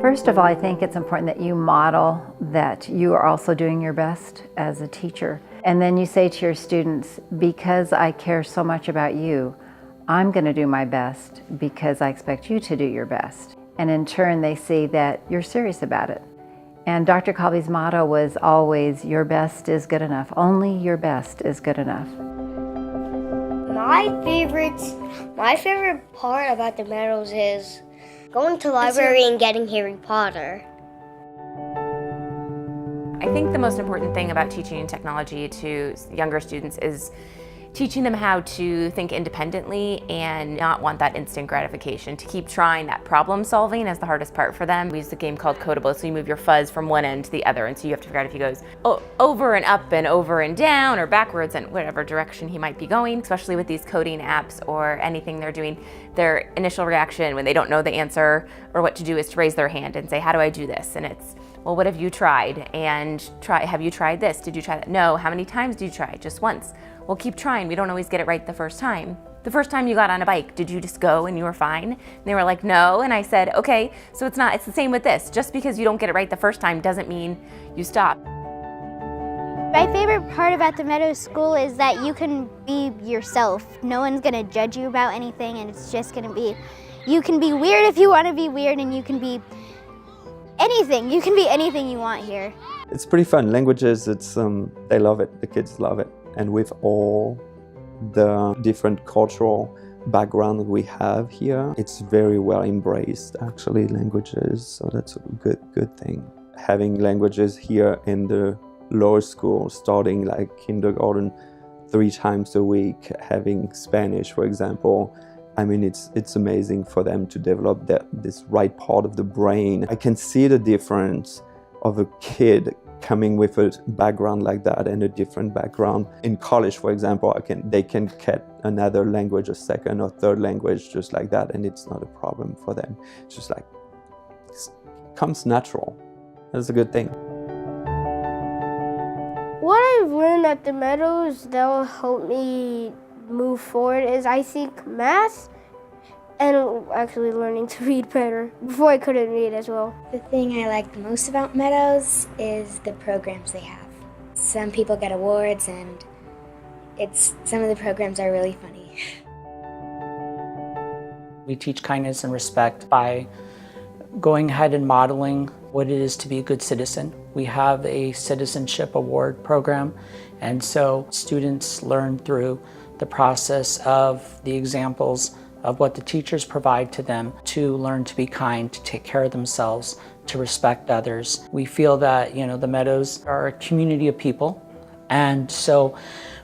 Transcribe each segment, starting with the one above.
First of all, I think it's important that you model that you are also doing your best as a teacher. And then you say to your students, because I care so much about you, I'm going to do my best because I expect you to do your best. And in turn, they see that you're serious about it. And Dr. Colby's motto was always, your best is good enough. Only your best is good enough. My favorite part about the Meadows is going to the library and getting Harry Potter. I think the most important thing about teaching technology to younger students is teaching them how to think independently and not want that instant gratification, to keep trying. That problem solving is the hardest part for them. We use a game called Codable, so you move your fuzz from one end to the other, and so you have to figure out if he goes over and up and over and down or backwards in whatever direction he might be going. Especially with these coding apps or anything they're doing, their initial reaction when they don't know the answer or what to do is to raise their hand and say, how do I do this? And it's, well, what have you tried? And have you tried this? Did you try that? No. How many times did you try? Just once. Well, keep trying. We don't always get it right the first time. The first time you got on a bike, did you just go and you were fine? And they were like, no. And I said, okay, so it's the same with this. Just because you don't get it right the first time doesn't mean you stop. My favorite part about the Meadows School is that you can be yourself. No one's gonna judge you about anything, and it's just gonna be, you can be weird if you wanna be weird, and you can be anything. You can be anything you want here. It's pretty fun. Languages, they love it. The kids love it. And with all the different cultural background we have here, it's very well embraced, actually, languages. So that's a good thing. Having languages here in the lower school, starting like kindergarten 3 times a week, having Spanish, for example, I mean, it's amazing for them to develop this right part of the brain. I can see the difference of a kid coming with a background like that and a different background. In college, for example, they can get another language, a second or third language just like that, and it's not a problem for them. It's just like, it comes natural. That's a good thing. What I've learned at the Meadows that will help me move forward is, I think, math and actually learning to read better. Before I couldn't read as well. The thing I like the most about Meadows is the programs they have. Some people get awards, and some of the programs are really funny. We teach kindness and respect by going ahead and modeling what it is to be a good citizen. We have a citizenship award program, and so students learn through the process of the examples of what the teachers provide to them to learn to be kind, to take care of themselves, to respect others. We feel that, the Meadows are a community of people, and so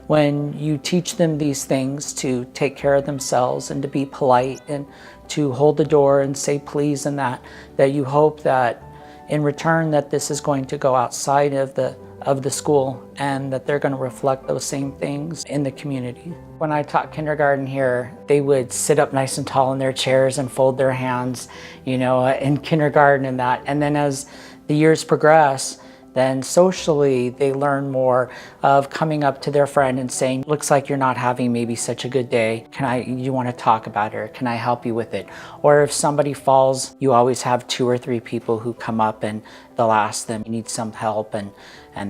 when you teach them these things, to take care of themselves and to be polite and to hold the door and say please, and that you hope that in return that this is going to go outside of the school and that they're going to reflect those same things in the community. When I taught kindergarten here, they would sit up nice and tall in their chairs and fold their hands, in kindergarten and that. And then as the years progress, then socially they learn more of coming up to their friend and saying, looks like you're not having maybe such a good day. You want to talk about it, or can I help you with it? Or if somebody falls, you always have 2 or 3 people who come up and they'll ask them, you need some help and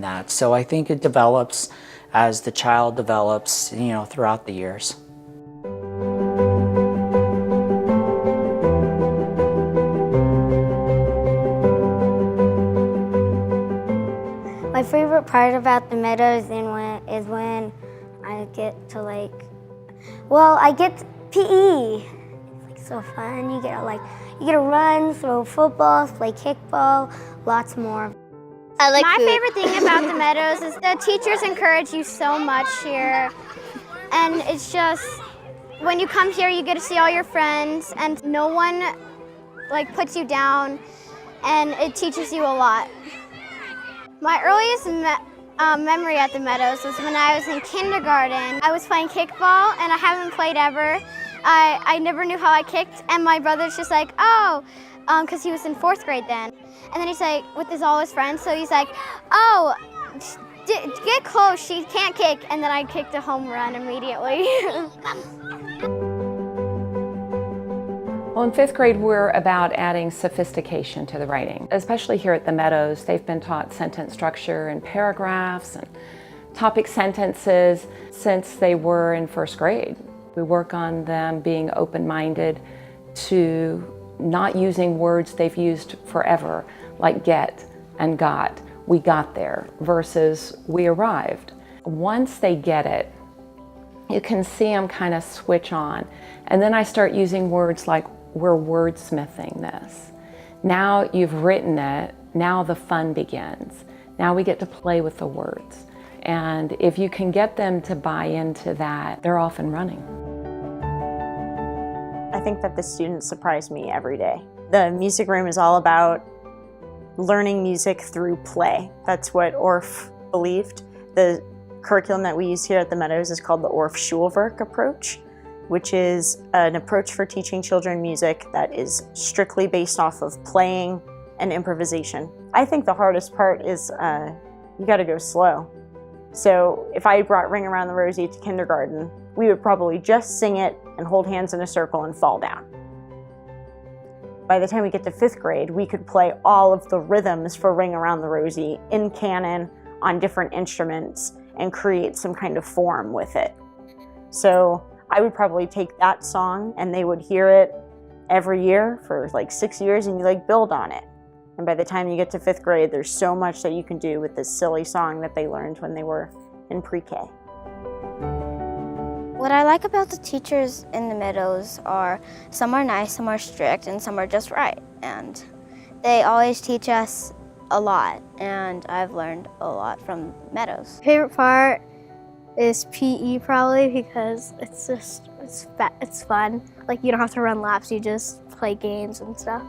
that. So I think it develops as the child develops, throughout the years. My favorite part about the Meadows is when I get to I get PE. It's so fun. You get to run, throw footballs, play kickball, lots more. My favorite thing about the Meadows is the teachers encourage you so much here, and it's just when you come here, you get to see all your friends, and no one puts you down, and it teaches you a lot. My earliest memory at the Meadows was when I was in kindergarten. I was playing kickball, and I haven't played ever. I never knew how I kicked, and my brother's just like, oh, because he was in 4th grade then. And then he's like, with all his friends, so he's like, oh, get close, she can't kick. And then I kicked a home run immediately. Well, in 5th grade, we're about adding sophistication to the writing. Especially here at the Meadows, they've been taught sentence structure and paragraphs and topic sentences since they were in 1st grade. We work on them being open-minded to not using words they've used forever, like get and got. We got there versus we arrived. Once they get it, you can see them kind of switch on. And then I start using words like, we're wordsmithing this. Now you've written it, now the fun begins. Now we get to play with the words. And if you can get them to buy into that, they're off and running. I think that the students surprise me every day. The music room is all about learning music through play. That's what Orff believed. The curriculum that we use here at the Meadows is called the Orff-Schulwerk approach, which is an approach for teaching children music that is strictly based off of playing and improvisation. I think the hardest part is you gotta go slow. So if I brought Ring Around the Rosie to kindergarten, we would probably just sing it and hold hands in a circle and fall down. By the time we get to 5th grade, we could play all of the rhythms for Ring Around the Rosie in canon on different instruments and create some kind of form with it. So I would probably take that song and they would hear it every year for like 6 years and you like build on it. And by the time you get to 5th grade, there's so much that you can do with this silly song that they learned when they were in pre-K. What I like about the teachers in the Meadows are some are nice, some are strict, and some are just right. And they always teach us a lot, and I've learned a lot from Meadows. Favorite part is PE probably because it's fun. Like you don't have to run laps, you just play games and stuff.